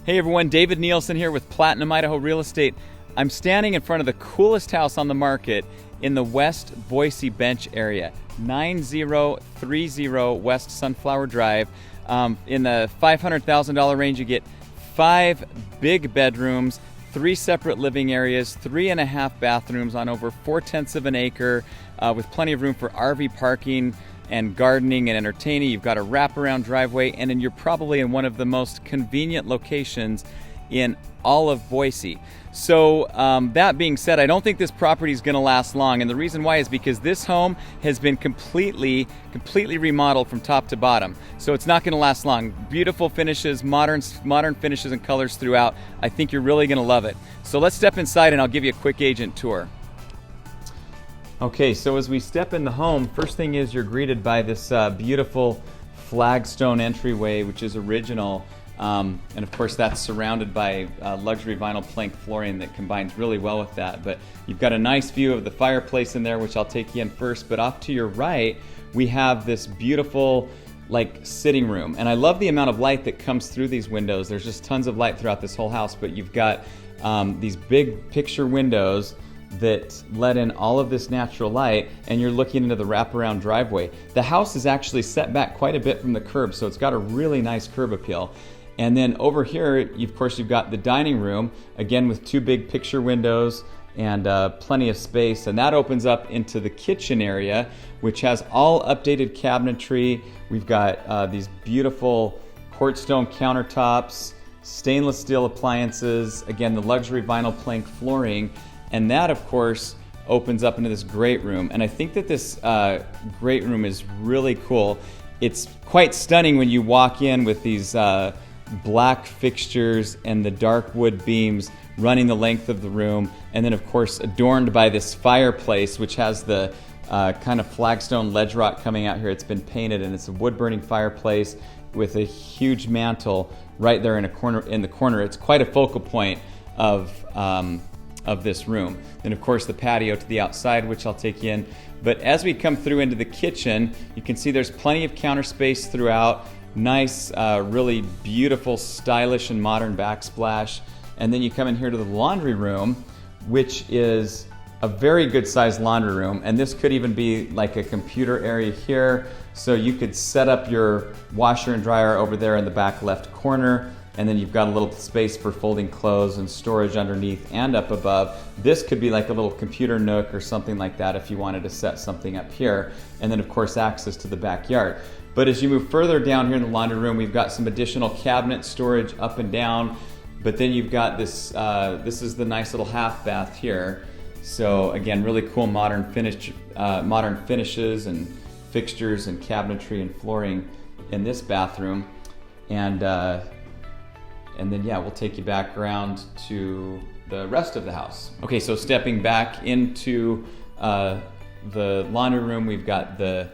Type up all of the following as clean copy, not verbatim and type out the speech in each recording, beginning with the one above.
Hey everyone, David Nielsen here with Platinum Idaho Real Estate. I'm standing in front of the coolest house on the market in the West Boise Bench area, 9030 West Sunflower Drive. In the $500,000 range, you get 5 big bedrooms, 3 separate living areas, 3.5 bathrooms on over 4/10 of an acre, with plenty of room for RV parking and gardening and entertaining. You've got a wraparound driveway, and then you're probably in one of the most convenient locations in all of Boise. So that being said, I don't think this property is going to last long, and the reason why is because this home has been completely remodeled from top to bottom. So it's not going to last long. Beautiful finishes, modern finishes and colors throughout. I think you're really going to love it. So let's step inside and I'll give you a quick agent tour. Okay, so as we step in the home, first thing is you're greeted by this beautiful flagstone entryway, which is original. And of course that's surrounded by luxury vinyl plank flooring that combines really well with that. But you've got a nice view of the fireplace in there, which I'll take you in first. But off to your right, we have this beautiful sitting room. And I love the amount of light that comes through these windows. There's just tons of light throughout this whole house, but you've got these big picture windows that let in all of this natural light, and you're looking into the wraparound driveway. The house is actually set back quite a bit from the curb, so it's got a really nice curb appeal. And then over here, of course, you've got the dining room, again with 2 big picture windows and plenty of space, and that opens up into the kitchen area, which has all updated cabinetry. We've got these beautiful quartz stone countertops, stainless steel appliances, again the luxury vinyl plank flooring. And that, of course, opens up into this great room. And I think that this great room is really cool. It's quite stunning when you walk in with these black fixtures and the dark wood beams running the length of the room. And then, of course, adorned by this fireplace, which has the kind of flagstone ledge rock coming out here. It's been painted, and it's a wood-burning fireplace with a huge mantle right there in the corner. It's quite a focal point of this room. Then of course the patio to the outside, which I'll take you in. But as we come through into the kitchen, you can see there's plenty of counter space throughout. Nice, really beautiful, stylish and modern backsplash. And then you come in here to the laundry room, which is a very good sized laundry room. And this could even be like a computer area here. So you could set up your washer and dryer over there in the back left corner. And then you've got a little space for folding clothes and storage underneath and up above. This could be like a little computer nook or something like that if you wanted to set something up here. And then of course access to the backyard. But as you move further down here in the laundry room, we've got some additional cabinet storage up and down. But then you've got this, this is the nice little half bath here. So again, really cool modern finishes and fixtures and cabinetry and flooring in this bathroom. And then, yeah, we'll take you back around to the rest of the house. Okay, so stepping back into the laundry room, we've got the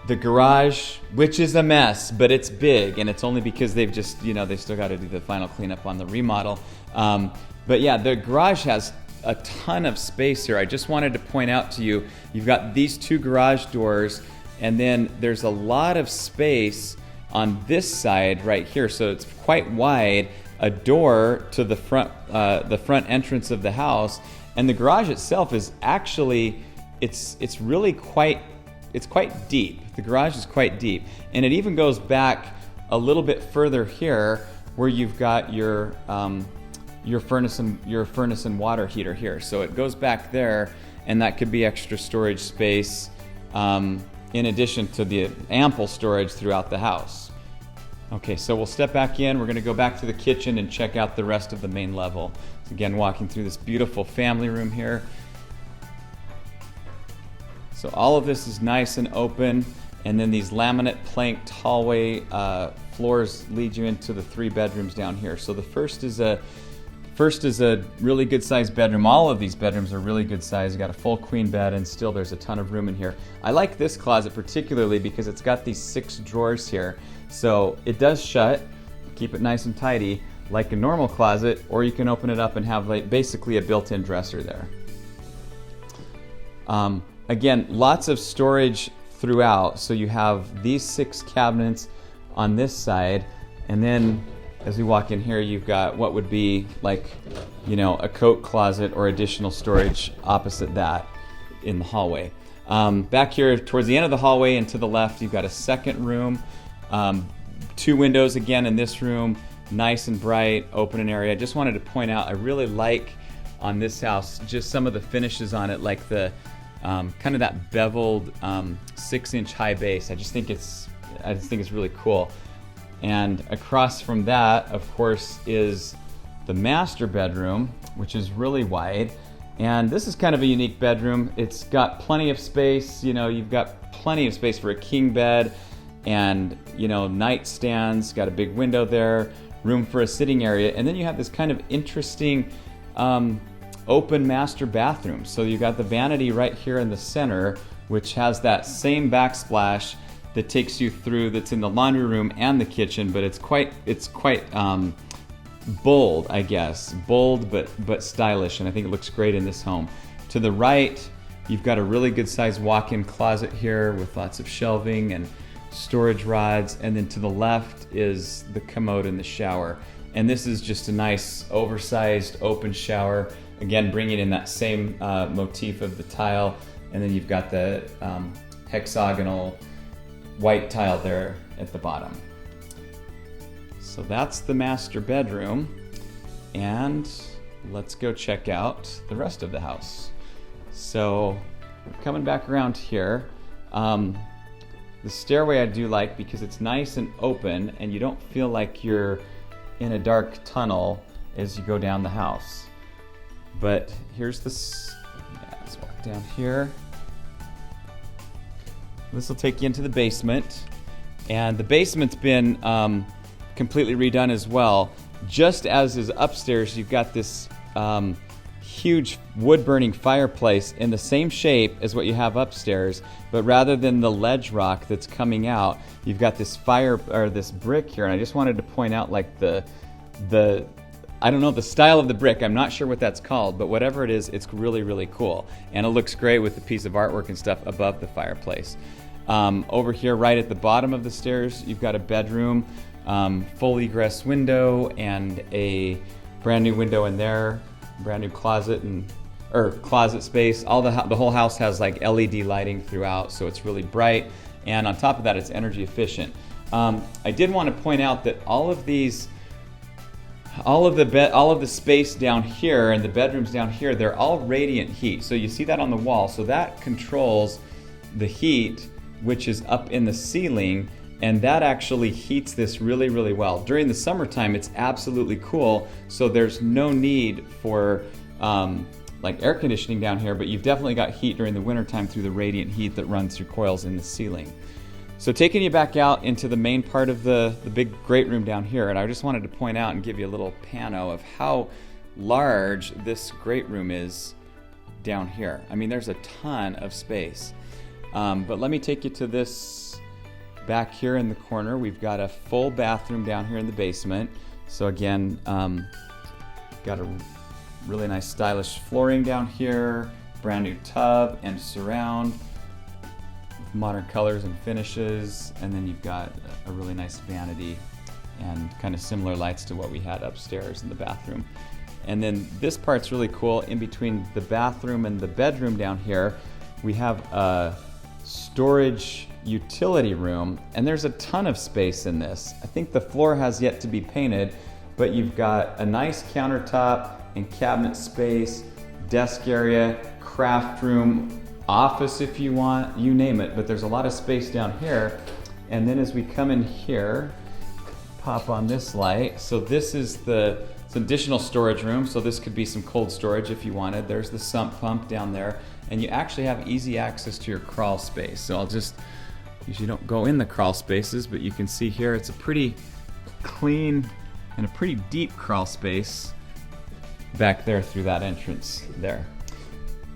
garage, which is a mess, but it's big, and it's only because they've just, they've still got to do the final cleanup on the remodel. But yeah, the garage has a ton of space here. I just wanted to point out to you, you've got these 2 garage doors, and then there's a lot of space on this side right here, so it's quite wide, a door to the front entrance of the house. And the garage itself is actually, it's quite deep. The garage is quite deep, and it even goes back a little bit further here where you've got your furnace and water heater here. So it goes back there, and that could be extra storage space in addition to the ample storage throughout the house. Okay, so we'll step back in. We're going to go back to the kitchen and check out the rest of the main level. So again, walking through this beautiful family room here. So all of this is nice and open, and then these laminate planked hallway floors lead you into the 3 bedrooms down here. So the first is a really good sized bedroom. All of these bedrooms are really good size. You got a full queen bed, and still there's a ton of room in here. I like this closet particularly because it's got these 6 drawers here. So it does shut, keep it nice and tidy like a normal closet, or you can open it up and have basically a built-in dresser there. Again, lots of storage throughout. So you have these 6 cabinets on this side, and then as we walk in here, you've got what would be like, a coat closet or additional storage opposite that in the hallway. Back here towards the end of the hallway and to the left, you've got a second room. 2 windows again in this room, nice and bright, open an area. I just wanted to point out, I really like on this house just some of the finishes on it, like the kind of that beveled 6-inch high base. I just think it's really cool. And across from that, of course, is the master bedroom, which is really wide. And this is kind of a unique bedroom. It's got plenty of space. You've got plenty of space for a king bed and, nightstands, got a big window there, room for a sitting area. And then you have this kind of interesting open master bathroom. So you've got the vanity right here in the center, which has that same backsplash that takes you through, that's in the laundry room and the kitchen, but it's quite bold, I guess. Bold but stylish, and I think it looks great in this home. To the right, you've got a really good sized walk-in closet here with lots of shelving and storage rods, and then to the left is the commode and the shower. And this is just a nice oversized open shower, again bringing in that same motif of the tile, and then you've got the hexagonal white tile there at the bottom. So that's the master bedroom, and let's go check out the rest of the house. So coming back around here, the stairway I do like because it's nice and open and you don't feel like you're in a dark tunnel as you go down the house. But here's let's walk down here. This will take you into the basement, and the basement's been completely redone as well. Just as is upstairs, you've got this huge wood-burning fireplace in the same shape as what you have upstairs, but rather than the ledge rock that's coming out, you've got this this brick here. And I just wanted to point out, like the I don't know the style of the brick. I'm not sure what that's called, but whatever it is, it's really, really cool, and it looks great with the piece of artwork and stuff above the fireplace. Over here, right at the bottom of the stairs, you've got a bedroom, full egress window, and a brand new window in there, brand new closet closet space. The whole house has like LED lighting throughout, so it's really bright, and on top of that, it's energy efficient. I did want to point out that all of the space down here and the bedrooms down here, they're all radiant heat. So you see that on the wall. So that controls the heat, which is up in the ceiling, and that actually heats this really, really well. During the summertime, it's absolutely cool. So there's no need for like air conditioning down here, but you've definitely got heat during the wintertime through the radiant heat that runs through coils in the ceiling. So taking you back out into the main part of the big great room down here, and I just wanted to point out and give you a little pano of how large this great room is down here. I mean, there's a ton of space. But let me take you to this back here in the corner. We've got a full bathroom down here in the basement. So again, got a really nice stylish flooring down here, brand new tub and surround, modern colors and finishes, and then you've got a really nice vanity and kind of similar lights to what we had upstairs in the bathroom. And then this part's really cool. In between the bathroom and the bedroom down here, we have a storage utility room, and there's a ton of space in this. I think the floor has yet to be painted, but you've got a nice countertop and cabinet space, desk area, craft room, office if you want, you name it, but there's a lot of space down here. And then as we come in here, pop on this light. So this is it's an additional storage room, so this could be some cold storage if you wanted. There's the sump pump down there, and you actually have easy access to your crawl space. So I'll just, usually don't go in the crawl spaces, but you can see here it's a pretty clean and a pretty deep crawl space back there through that entrance there.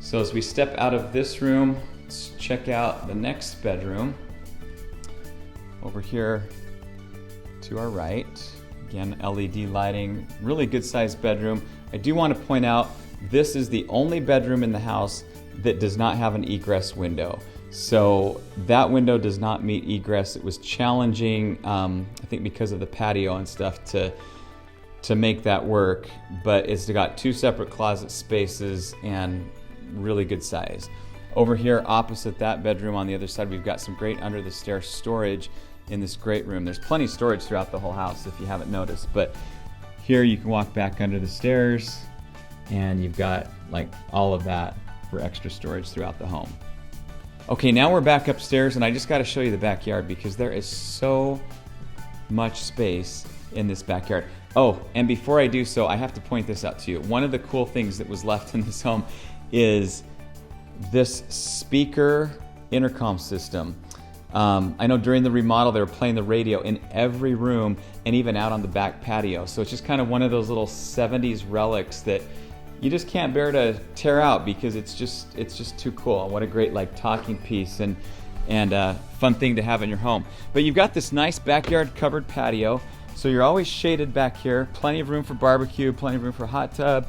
So as we step out of this room, let's check out the next bedroom. Over here to our right, again, LED lighting, really good sized bedroom. I do want to point out, this is the only bedroom in the house that does not have an egress window. So that window does not meet egress. It was challenging, I think because of the patio and stuff, to to make that work, but it's got 2 separate closet spaces and really good size. Over here opposite that bedroom on the other side, we've got some great under the stairs storage in this great room. There's plenty of storage throughout the whole house if you haven't noticed, but here you can walk back under the stairs and you've got like all of that for extra storage throughout the home. Okay, now we're back upstairs and I just got to show you the backyard because there is so much space in this backyard. Oh, and before I do so, I have to point this out to you. One of the cool things that was left in this home is this speaker intercom system. I know during the remodel they were playing the radio in every room and even out on the back patio. So it's just kind of one of those little 70s relics that you just can't bear to tear out because it's just too cool. What a great like talking piece and fun thing to have in your home. But you've got this nice backyard covered patio, so you're always shaded back here. Plenty of room for barbecue, plenty of room for hot tub.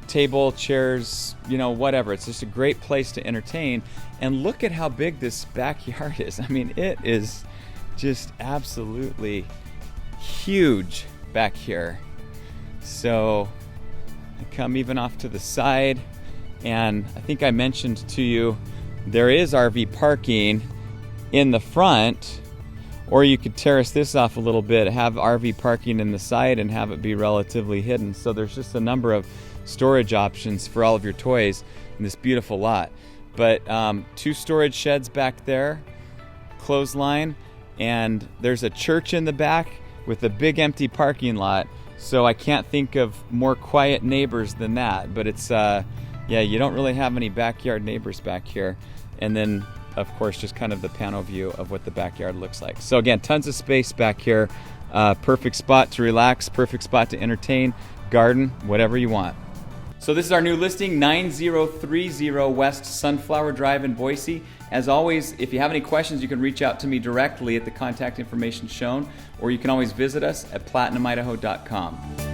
Table, chairs, you know, whatever. It's just a great place to entertain. And look at how big this backyard is. I mean, it is just absolutely huge back here. So I come even off to the side, and I think I mentioned to you there is RV parking in the front, or you could terrace this off a little bit, have RV parking in the side and have it be relatively hidden. So there's just a number of storage options for all of your toys in this beautiful lot. But 2 storage sheds back there, clothesline, and there's a church in the back with a big empty parking lot. So I can't think of more quiet neighbors than that. But it's, yeah, you don't really have any backyard neighbors back here. And then, of course, just kind of the panel view of what the backyard looks like. So again, tons of space back here. Perfect spot to relax, perfect spot to entertain, garden, whatever you want. So this is our new listing, 9030 West Sunflower Drive in Boise. As always, if you have any questions, you can reach out to me directly at the contact information shown, or you can always visit us at platinumidaho.com.